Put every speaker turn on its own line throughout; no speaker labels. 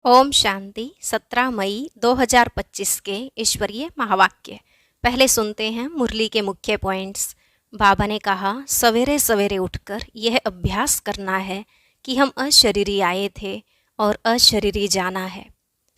ओम शांति 17 मई 2025 के ईश्वरीय महावाक्य। पहले सुनते हैं मुरली के मुख्य पॉइंट्स। बाबा ने कहा, सवेरे सवेरे उठकर यह अभ्यास करना है कि हम अशरीरी आए थे और अशरीरी जाना है।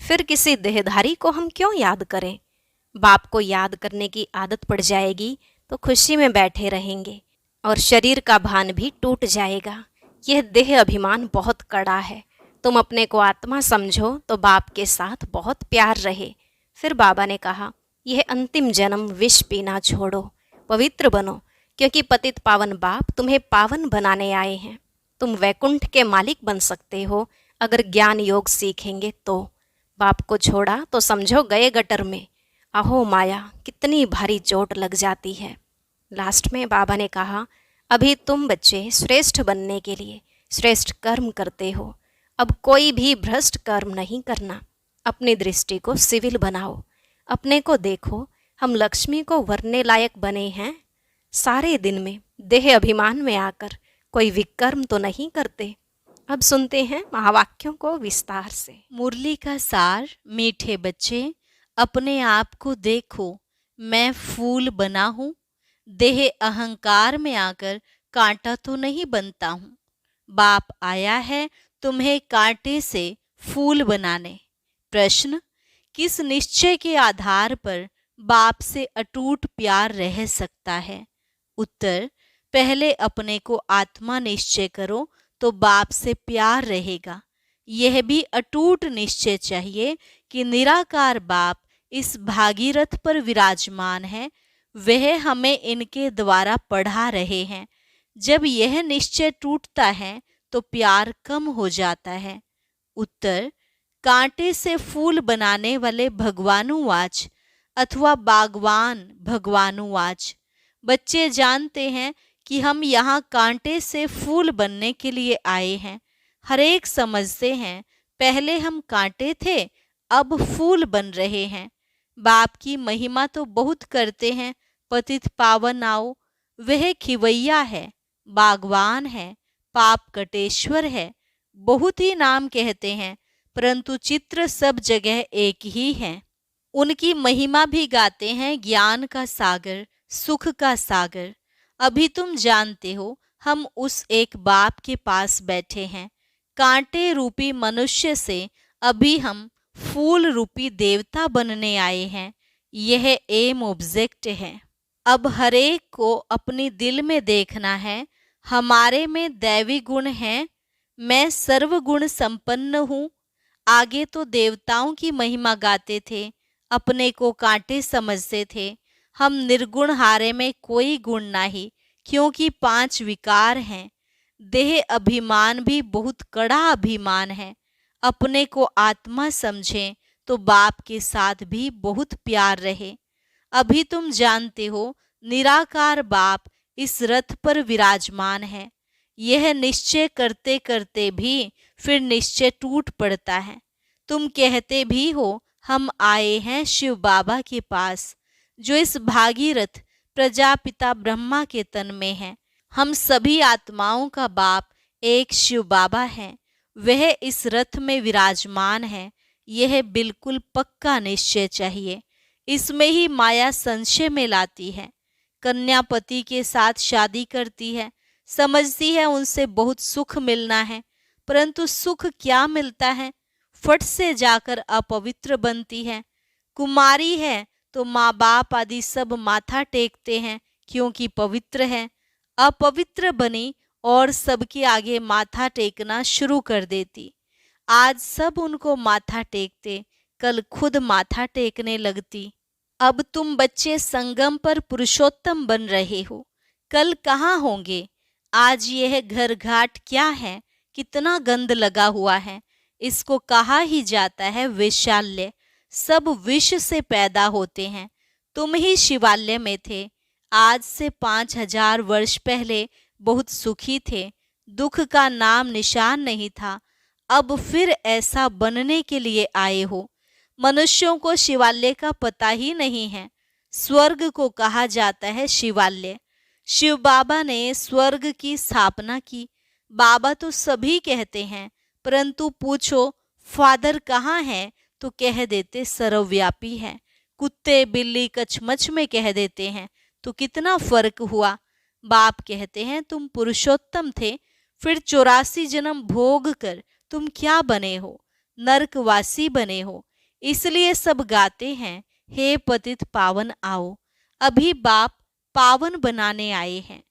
फिर किसी देहधारी को हम क्यों याद करें? बाप को याद करने की आदत पड़ जाएगी तो खुशी में बैठे रहेंगे और शरीर का भान भी टूट जाएगा। यह देह अभिमान बहुत कड़ा है। तुम अपने को आत्मा समझो तो बाप के साथ बहुत प्यार रहे। फिर बाबा ने कहा, यह अंतिम जन्म विष पीना छोड़ो, पवित्र बनो, क्योंकि पतित पावन बाप तुम्हें पावन बनाने आए हैं। तुम वैकुंठ के मालिक बन सकते हो अगर ज्ञान योग सीखेंगे तो। बाप को छोड़ा तो समझो गए गटर में। अहो माया, कितनी भारी चोट लग जाती है। लास्ट में बाबा ने कहा, अभी तुम बच्चे श्रेष्ठ बनने के लिए श्रेष्ठ कर्म करते हो। अब कोई भी भ्रष्ट कर्म नहीं करना। अपनी दृष्टि को सिविल बनाओ। अपने को देखो, हम लक्ष्मी को वरने लायक बने हैं। सारे दिन में देह अभिमान में आकर कोई विकर्म तो नहीं करते। अब सुनते हैं महावाक्यों को विस्तार से।
मुरली का सार। मीठे बच्चे, अपने आप को देखो, मैं फूल बना हूँ। देह अहंकार में आकर कांटा तो नहीं बनता हूँ। बाप आया है तुम्हें कांटे से फूल बनाने। प्रश्न, किस निश्चय के आधार पर बाप से अटूट प्यार रह सकता है? उत्तर, पहले अपने को आत्मा निश्चय करो तो बाप से प्यार रहेगा। यह भी अटूट निश्चय चाहिए कि निराकार बाप इस भागीरथ पर विराजमान है, वह हमें इनके द्वारा पढ़ा रहे हैं। जब यह निश्चय टूटता है तो प्यार कम हो जाता है। उत्तर, कांटे से फूल बनाने वाले भगवानुवाच अथवा बागवान भगवानुवाच। बच्चे जानते हैं कि हम यहाँ कांटे से फूल बनने के लिए आए हैं। हर एक समझते हैं पहले हम कांटे थे, अब फूल बन रहे हैं। बाप की महिमा तो बहुत करते हैं। पतित पावन आओ, वह खिवैया है, बागवान है, पाप कटेश्वर है। बहुत ही नाम कहते हैं, परंतु चित्र सब जगह एक ही है। उनकी महिमा भी गाते हैं, ज्ञान का सागर, सुख का सागर। अभी तुम जानते हो हम उस एक बाप के पास बैठे हैं। कांटे रूपी मनुष्य से अभी हम फूल रूपी देवता बनने आए हैं। यह एम ऑब्जेक्ट है। अब हरेक को अपनी दिल में देखना है, हमारे में दैवी गुण हैं, मैं सर्वगुण संपन्न हूँ। आगे तो देवताओं की महिमा गाते थे, अपने को कांटे समझते थे। हम निर्गुण हारे में कोई गुण नहीं, क्योंकि 5 विकार हैं। देह अभिमान भी बहुत कड़ा अभिमान है। अपने को आत्मा समझें तो बाप के साथ भी बहुत प्यार रहे। अभी तुम जानते हो निराकार बाप इस रथ पर विराजमान है। यह निश्चय करते करते भी फिर निश्चय टूट पड़ता है। तुम कहते भी हो हम आए हैं शिव बाबा के पास, जो इस भागीरथ प्रजापिता ब्रह्मा के तन में है। हम सभी आत्माओं का बाप एक शिव बाबा है, वह इस रथ में विराजमान है। यह बिल्कुल पक्का निश्चय चाहिए। इसमें ही माया संशय में लाती है। कन्या पति के साथ शादी करती है, समझती है उनसे बहुत सुख मिलना है, परंतु सुख क्या मिलता है? फट से जाकर अपवित्र बनती है। कुमारी है तो माँ बाप आदि सब माथा टेकते हैं क्योंकि पवित्र है। अपवित्र बनी और सबके आगे माथा टेकना शुरू कर देती। आज सब उनको माथा टेकते, कल खुद माथा टेकने लगती। अब तुम बच्चे संगम पर पुरुषोत्तम बन रहे हो, कल कहाँ होंगे? आज यह घर घाट क्या है? कितना गंद लगा हुआ है। इसको कहा ही जाता है वैशाल्य। सब विष से पैदा होते हैं। तुम ही शिवालय में थे। आज से 5000 वर्ष पहले बहुत सुखी थे, दुख का नाम निशान नहीं था। अब फिर ऐसा बनने के लिए आए हो। मनुष्यों को शिवालय का पता ही नहीं है। स्वर्ग को कहा जाता है शिवालय। शिव बाबा ने स्वर्ग की स्थापना की। बाबा तो सभी कहते हैं, परंतु पूछो फादर कहाँ है तो कह देते सर्वव्यापी है। कुत्ते बिल्ली कचमच में कह देते हैं तो कितना फर्क हुआ। बाप कहते हैं तुम पुरुषोत्तम थे, फिर 84 जन्म भोग कर तुम क्या बने हो, नरकवासी बने हो। इसलिए सब गाते हैं हे पतित पावन आओ। अभी बाप पावन बनाने आए हैं।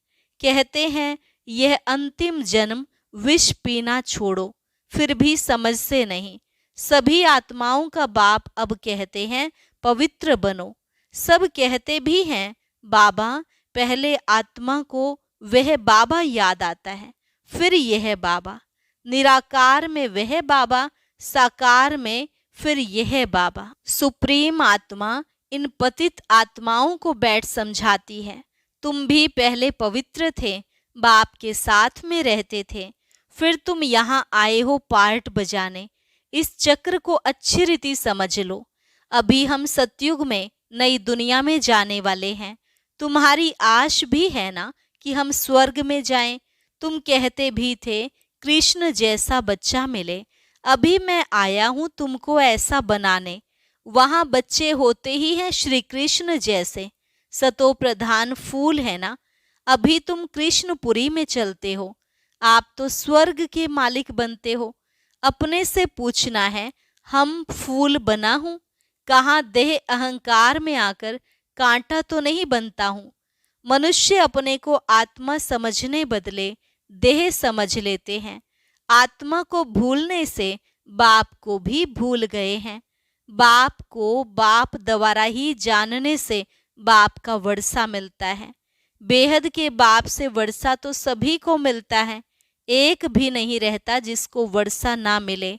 कहते हैं यह अंतिम जन्म विष पीना छोड़ो, फिर भी समझते नहीं। सभी आत्माओं का बाप अब कहते हैं पवित्र बनो। सब कहते भी हैं बाबा, पहले आत्मा को वह बाबा याद आता है, फिर यह बाबा। निराकार में वह बाबा, साकार में फिर यह बाबा। सुप्रीम आत्मा इन पतित आत्माओं को बैठ समझाती है, तुम भी पहले पवित्र थे, बाप के साथ में रहते थे, फिर तुम यहाँ आए हो पार्ट बजाने। इस चक्र को अच्छी रीति समझ लो। अभी हम सतयुग में नई दुनिया में जाने वाले हैं। तुम्हारी आश भी है ना कि हम स्वर्ग में जाएं। तुम कहते भी थे कृष्ण जैसा बच्चा मिले। अभी मैं आया हूँ तुमको ऐसा बनाने। वहाँ बच्चे होते ही हैं श्री कृष्ण जैसे, सतो प्रधान फूल है ना। अभी तुम कृष्णपुरी में चलते हो, आप तो स्वर्ग के मालिक बनते हो। अपने से पूछना है हम फूल बना हूँ, कहाँ देह अहंकार में आकर कांटा तो नहीं बनता हूँ। मनुष्य अपने को आत्मा समझने बदले देह समझ लेते हैं। आत्मा को भूलने से बाप को भी भूल गए हैं। बाप को बाप द्वारा ही जानने से बाप का वर्षा मिलता है। बेहद के बाप से वर्षा तो सभी को मिलता है, एक भी नहीं रहता जिसको वर्षा ना मिले।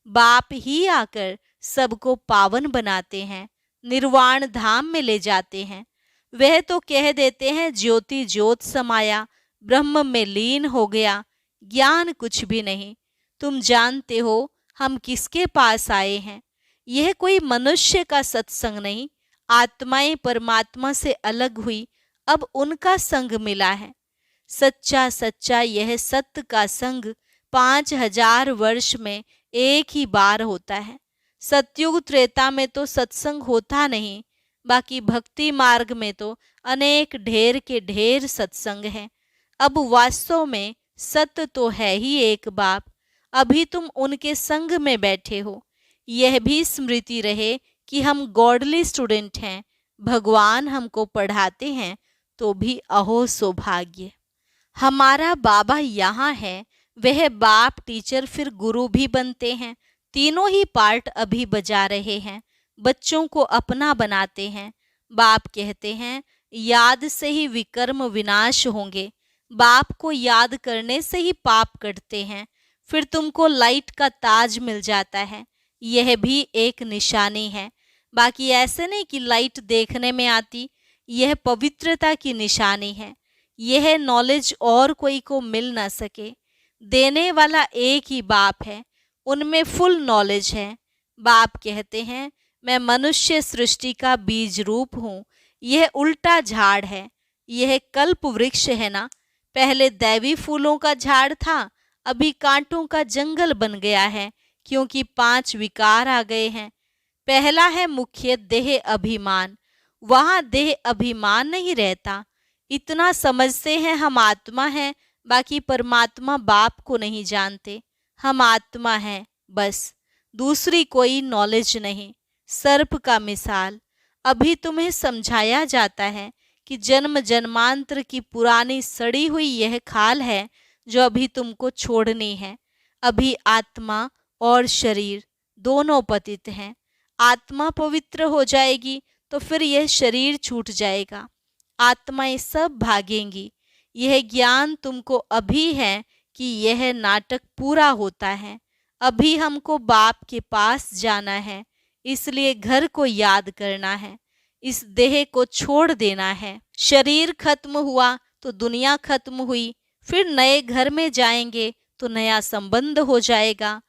बाप ही आकर सबको पावन बनाते हैं, निर्वाण धाम में ले जाते हैं। वह तो कह देते हैं ज्योति ज्योत समाया, ब्रह्म में लीन हो गया। ज्ञान कुछ भी नहीं। तुम जानते हो हम किसके पास आए हैं। यह कोई मनुष्य का सत्संग नहीं, आत्माएं परमात्मा से अलग हुई, अब उनका संग मिला है। सच्चा सच्चा यह सत्य का संग 5000 वर्ष में एक ही बार होता है। सतयुग त्रेता में तो सत्संग होता नहीं, बाकी भक्ति मार्ग में तो अनेक ढेर के ढेर सत्संग हैं। अब वास्तव में सत्य तो है ही एक बाप। अभी तुम उनके संग में बैठे हो। यह भी स्मृति रहे कि हम गॉडली स्टूडेंट हैं, भगवान हमको पढ़ाते हैं, तो भी अहो सौभाग्य। हमारा बाबा यहाँ है, वह बाप टीचर फिर गुरु भी बनते हैं। तीनों ही पार्ट अभी बजा रहे हैं, बच्चों को अपना बनाते हैं। बाप कहते हैं याद से ही विकर्म विनाश होंगे। बाप को याद करने से ही पाप कटते हैं, फिर तुमको लाइट का ताज मिल जाता है। यह भी एक निशानी है। बाकी ऐसे नहीं कि लाइट देखने में आती, यह पवित्रता की निशानी है। यह नॉलेज और कोई को मिल ना सके। देने वाला एक ही बाप है, उनमें फुल नॉलेज है। बाप कहते हैं मैं मनुष्य सृष्टि का बीज रूप हूँ। यह उल्टा झाड़ है, यह कल्प वृक्ष है ना। पहले दैवी फूलों का झाड़ था, अभी कांटों का जंगल बन गया है, क्योंकि 5 विकार आ गए हैं। पहला है मुख्य देह अभिमान, वहाँ देह अभिमान नहीं रहता। इतना समझते हैं हम आत्मा हैं, बाकी परमात्मा बाप को नहीं जानते। हम आत्मा हैं बस, दूसरी कोई नॉलेज नहीं। सर्प का मिसाल अभी तुम्हें समझाया जाता है कि जन्म जन्मांतर की पुरानी सड़ी हुई यह खाल है जो अभी तुमको छोड़नी है। अभी आत्मा और शरीर दोनों पतित हैं। आत्मा पवित्र हो जाएगी तो फिर यह शरीर छूट जाएगा, आत्माएं सब भागेंगी। यह ज्ञान तुमको अभी है कि यह नाटक पूरा होता है। अभी हमको बाप के पास जाना है, इसलिए घर को याद करना है, इस देह को छोड़ देना है। शरीर खत्म हुआ तो दुनिया खत्म हुई, फिर नए घर में जाएंगे तो नया संबंध हो जाएगा।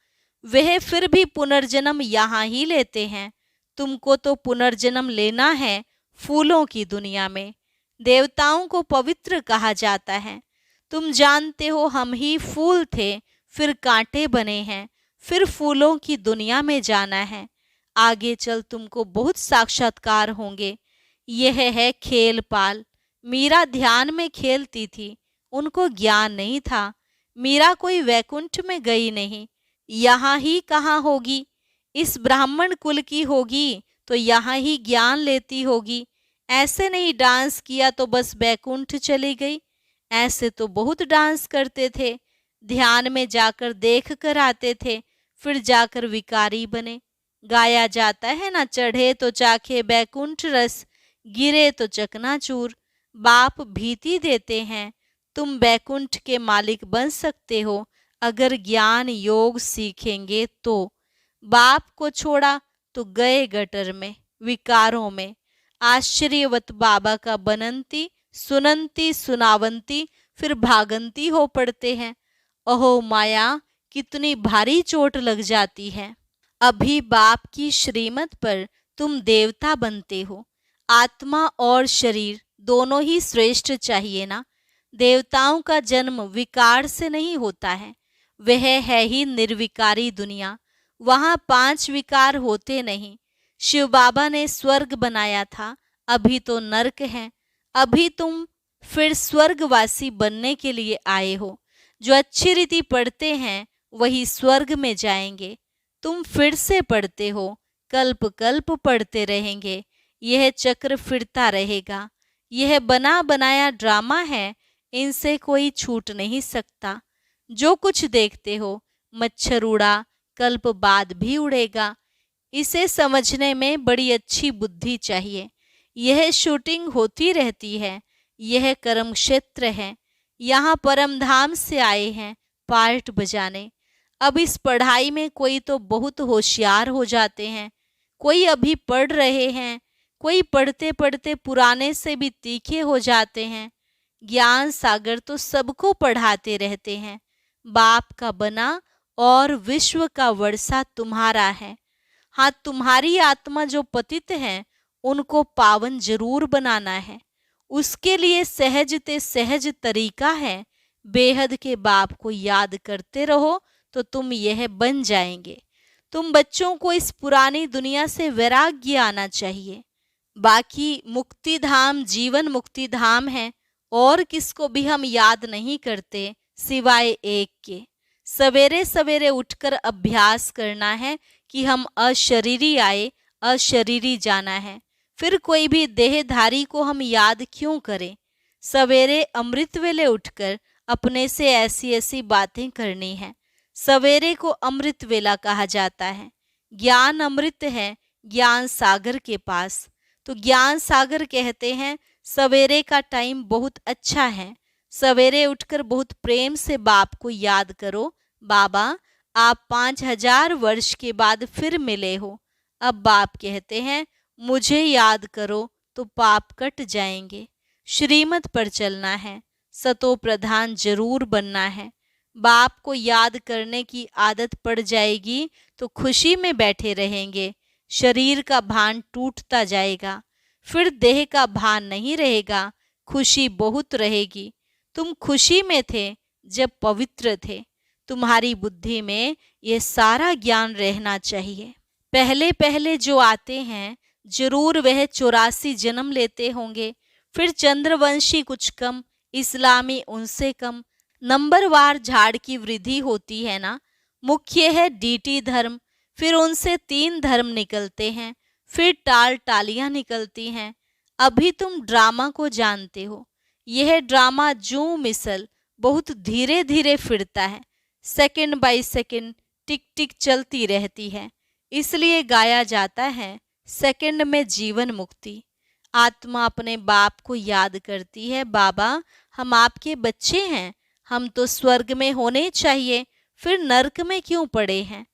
वह फिर भी पुनर्जन्म यहाँ ही लेते हैं। तुमको तो पुनर्जन्म लेना है फूलों की दुनिया में। देवताओं को पवित्र कहा जाता है। तुम जानते हो हम ही फूल थे, फिर कांटे बने हैं। फिर फूलों की दुनिया में जाना है। आगे चल तुमको बहुत साक्षात्कार होंगे। यह है खेल पाल। मीरा ध्यान में खेलती थी, उनको ज्ञान नहीं था। मीरा कोई वैकुंठ में गई नहीं, यहाँ ही कहाँ होगी। इस ब्राह्मण कुल की होगी तो यहाँ ही ज्ञान लेती होगी। ऐसे नहीं डांस किया तो बस वैकुंठ चली गई। ऐसे तो बहुत डांस करते थे, ध्यान में जाकर देख कर आते थे, फिर जाकर विकारी बने। गाया जाता है ना, चढ़े तो चाखे बैकुंठ रस, गिरे तो चकनाचूर। बाप भीति देते हैं, तुम बैकुंठ के मालिक बन सकते हो अगर ज्ञान योग सीखेंगे तो। बाप को छोड़ा तो गए गटर में, विकारों में। आश्चर्यवत बाबा का बनंती, सुनंती सुनावंती, फिर भागंती हो पड़ते हैं। अहो माया, कितनी भारी चोट लग जाती है। अभी बाप की श्रीमत पर तुम देवता बनते हो। आत्मा और शरीर दोनों ही श्रेष्ठ चाहिए ना। देवताओं का जन्म विकार से नहीं होता है, वह है ही निर्विकारी दुनिया। वहां 5 विकार होते नहीं। शिव बाबा ने स्वर्ग बनाया था, अभी तो नरक है। अभी तुम फिर स्वर्गवासी बनने के लिए आए हो। जो अच्छी रीति पढ़ते हैं वही स्वर्ग में जाएंगे। तुम फिर से पढ़ते हो, कल्प कल्प पढ़ते रहेंगे। यह चक्र फिरता रहेगा। यह बना बनाया ड्रामा है, इनसे कोई छूट नहीं सकता। जो कुछ देखते हो, मच्छर उड़ा, कल्प बाद भी उड़ेगा। इसे समझने में बड़ी अच्छी बुद्धि चाहिए। यह शूटिंग होती रहती है, यह कर्म क्षेत्र है। यहाँ परमधाम से आए हैं पार्ट बजाने। अब इस पढ़ाई में कोई तो बहुत होशियार हो जाते हैं, कोई अभी पढ़ रहे हैं, कोई पढ़ते पढ़ते पुराने से भी तीखे हो जाते हैं। ज्ञान सागर तो सबको पढ़ाते रहते हैं। बाप का बना और विश्व का वर्षा तुम्हारा है। हाँ, तुम्हारी आत्मा जो पतित है उनको पावन जरूर बनाना है। उसके लिए सहजते सहज तरीका है। बेहद के बाप को याद करते रहो तो तुम यह बन जाएंगे। तुम बच्चों को इस पुरानी दुनिया से वैराग्य आना चाहिए। बाकी मुक्ति धाम जीवन मुक्ति धाम है, और किसको भी हम याद नहीं करते सिवाय एक के। सवेरे सवेरे उठकर अभ्यास करना है कि हम अशरीरी आए, अशरीरी जाना है। फिर कोई भी देहधारी को हम याद क्यों करें। सवेरे अमृत वेले उठकर अपने से ऐसी ऐसी बातें करनी है। सवेरे को अमृत वेला कहा जाता है। ज्ञान अमृत है ज्ञान सागर के पास, तो ज्ञान सागर कहते हैं सवेरे का टाइम बहुत अच्छा है। सवेरे उठकर बहुत प्रेम से बाप को याद करो। बाबा, आप 5000 वर्ष के बाद फिर मिले हो। अब बाप कहते हैं मुझे याद करो तो पाप कट जाएंगे। श्रीमत पर चलना है, सतो प्रधान जरूर बनना है। बाप को याद करने की आदत पड़ जाएगी तो खुशी में बैठे रहेंगे। शरीर का भान टूटता जाएगा, फिर देह का भान नहीं रहेगा, खुशी बहुत रहेगी। तुम खुशी में थे जब पवित्र थे। तुम्हारी बुद्धि में ये सारा ज्ञान रहना चाहिए। पहले पहले जो आते हैं जरूर वह 84 जन्म लेते होंगे, फिर चंद्रवंशी कुछ कम, इस्लामी उनसे कम। नंबरवार झाड़ की वृद्धि होती है ना। मुख्य है डीटी धर्म, फिर उनसे 3 धर्म निकलते हैं, फिर टाल टालियां निकलती हैं। अभी तुम ड्रामा को जानते हो। यह ड्रामा जू मिसल बहुत धीरे धीरे फिरता है, सेकंड बाय सेकंड टिक टिक चलती रहती है। इसलिए गाया जाता है सेकंड में जीवन मुक्ति। आत्मा अपने बाप को याद करती है, बाबा हम आपके बच्चे हैं, हम तो स्वर्ग में होने चाहिए, फिर नरक में क्यों पड़े हैं।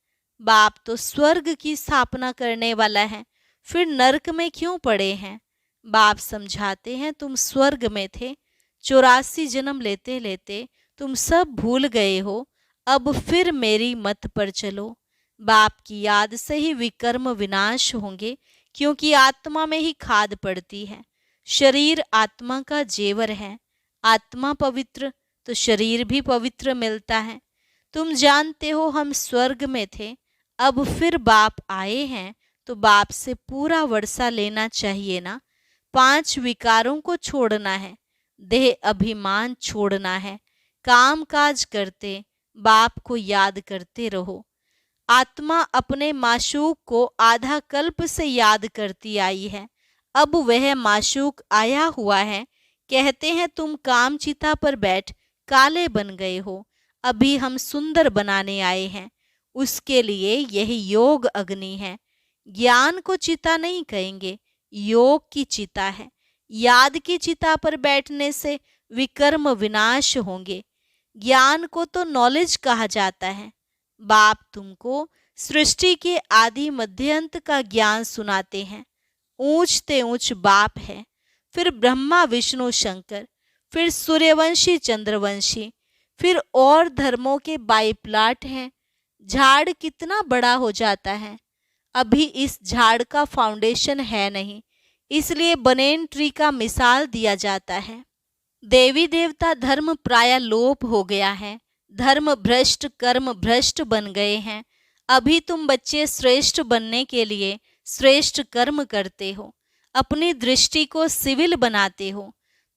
बाप तो स्वर्ग की स्थापना करने वाला है, फिर नरक में क्यों पड़े हैं। बाप समझाते हैं तुम स्वर्ग में थे, 84 जन्म लेते लेते तुम सब भूल गए हो, अब फिर मेरी मत पर चलो। बाप की याद से ही विकर्म विनाश होंगे, क्योंकि आत्मा में ही खाद पड़ती है। शरीर आत्मा का जेवर है। आत्मा पवित्र तो शरीर भी पवित्र मिलता है। तुम जानते हो हम स्वर्ग में थे, अब फिर बाप आए हैं तो बाप से पूरा वर्षा लेना चाहिए ना। 5 विकारों को छोड़ना है, देह अभिमान छोड़ना है, काम काज करते बाप को याद करते रहो। आत्मा अपने माशूक को आधा कल्प से याद करती आई है, अब वह माशूक आया हुआ है। कहते हैं तुम काम चिता पर बैठ काले बन गए हो, अभी हम सुंदर बनाने आए हैं। उसके लिए यही योग अग्नि है। ज्ञान को चिता नहीं कहेंगे, योग की चिता है। याद की चिता पर बैठने से विकर्म विनाश होंगे। ज्ञान को तो नॉलेज कहा जाता है। बाप तुमको सृष्टि के आदि मध्यांत का ज्ञान सुनाते हैं। ऊंचते ऊंच बाप है, फिर ब्रह्मा विष्णु शंकर, फिर सूर्यवंशी चंद्रवंशी, फिर और धर्मों के बाईप्लाट हैं। झाड़ कितना बड़ा हो जाता है। अभी इस झाड़ का फाउंडेशन है नहीं, इसलिए बनेन ट्री का मिसाल दिया जाता है। देवी देवता धर्म प्राय लोप हो गया है। धर्म भ्रष्ट कर्म भ्रष्ट बन गए हैं। अभी तुम बच्चे श्रेष्ठ बनने के लिए श्रेष्ठ कर्म करते हो, अपनी दृष्टि को सिविल बनाते हो।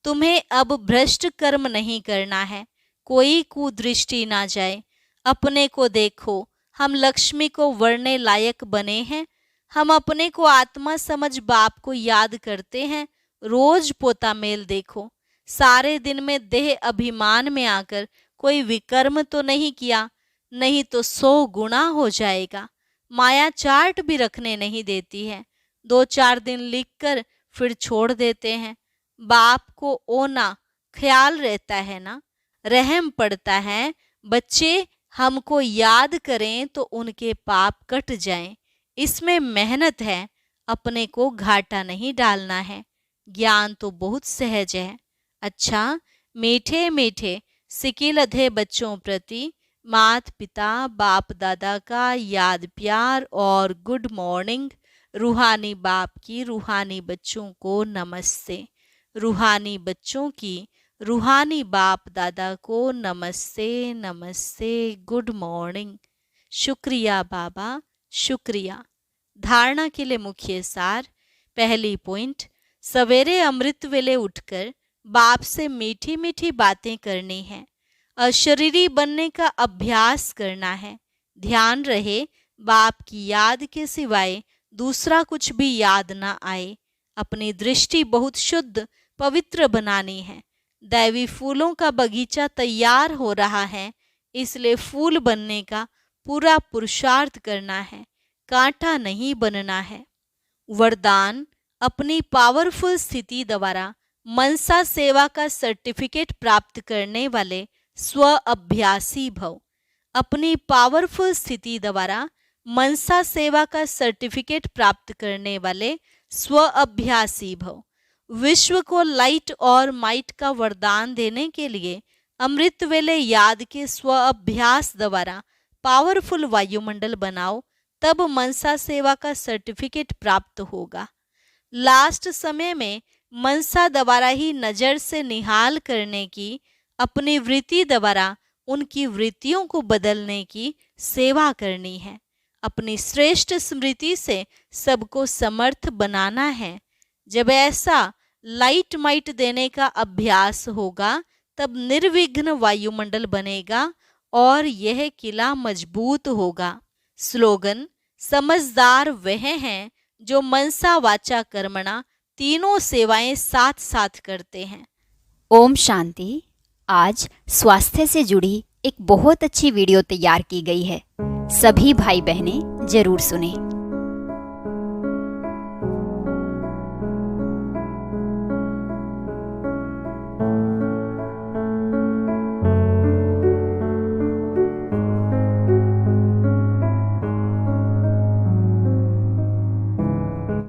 तुम्हें अब भ्रष्ट कर्म नहीं करना है, कोई कुदृष्टि ना जाए। अपने को देखो, हम लक्ष्मी को वरने लायक बने हैं। हम अपने को आत्मा समझ बाप को याद करते हैं। रोज पोता मेल देखो, सारे दिन में देह अभिमान में आकर कोई विकर्म तो नहीं किया, नहीं तो 100 गुना हो जाएगा। माया चार्ट भी रखने नहीं देती है, 2-4 दिन लिखकर फिर छोड़ देते हैं। बाप को ओना ख्याल रहता है ना, रहम पड़ता है। बच्चे हमको याद करें तो उनके पाप कट जाएं। इसमें मेहनत है, अपने को घाटा नहीं डालना है। ज्ञान तो बहुत सहज है। अच्छा, मीठे मीठे सिकिलधे बच्चों प्रति माता पिता बाप दादा का याद प्यार और गुड मॉर्निंग। रूहानी बाप की रूहानी बच्चों को नमस्ते। रूहानी बच्चों की रूहानी बाप दादा को नमस्ते नमस्ते, गुड मॉर्निंग। शुक्रिया बाबा, शुक्रिया। धारणा के लिए मुख्य सार। पहली पॉइंट, सवेरे अमृत वेले उठकर बाप से मीठी मीठी बातें करनी है। अशरीरी बनने का अभ्यास करना है। ध्यान रहे बाप की याद के सिवाय दूसरा कुछ भी याद ना आए। अपनी दृष्टि बहुत शुद्ध पवित्र बनानी है। दैवी फूलों का बगीचा तैयार हो रहा है, इसलिए फूल बनने का पूरा पुरुषार्थ करना है, कांटा नहीं बनना है। वरदान, अपनी पावरफुल स्थिति द्वारा मनसा सेवा का सर्टिफिकेट प्राप्त करने वाले स्व अभ्यासी भव। अपनी पावरफुल स्थिति द्वारा मनसा सेवा का सर्टिफिकेट प्राप्त करने वाले स्व अभ्यासी भव। विश्व को लाइट और माइट का वरदान देने के लिए अमृत वेले याद के स्व अभ्यास द्वारा पावरफुल वायुमंडल बनाओ, तब मनसा सेवा का सर्टिफिकेट प्राप्त होगा। लास्ट समय में मनसा द्वारा ही नजर से निहाल करने की, अपनी वृत्ति द्वारा उनकी वृत्तियों को बदलने की सेवा करनी है। अपनी श्रेष्ठ स्मृति से सबको समर्थ बनाना है। जब ऐसा लाइट माइट देने का अभ्यास होगा, तब निर्विघ्न वायुमंडल बनेगा और यह किला मजबूत होगा। स्लोगन, समझदार वह हैं जो मनसा वाचा कर्मणा तीनों सेवाएं साथ साथ करते हैं।
ओम शांति। आज स्वास्थ्य से जुड़ी एक बहुत अच्छी वीडियो तैयार की गई है, सभी भाई बहनें जरूर सुनें।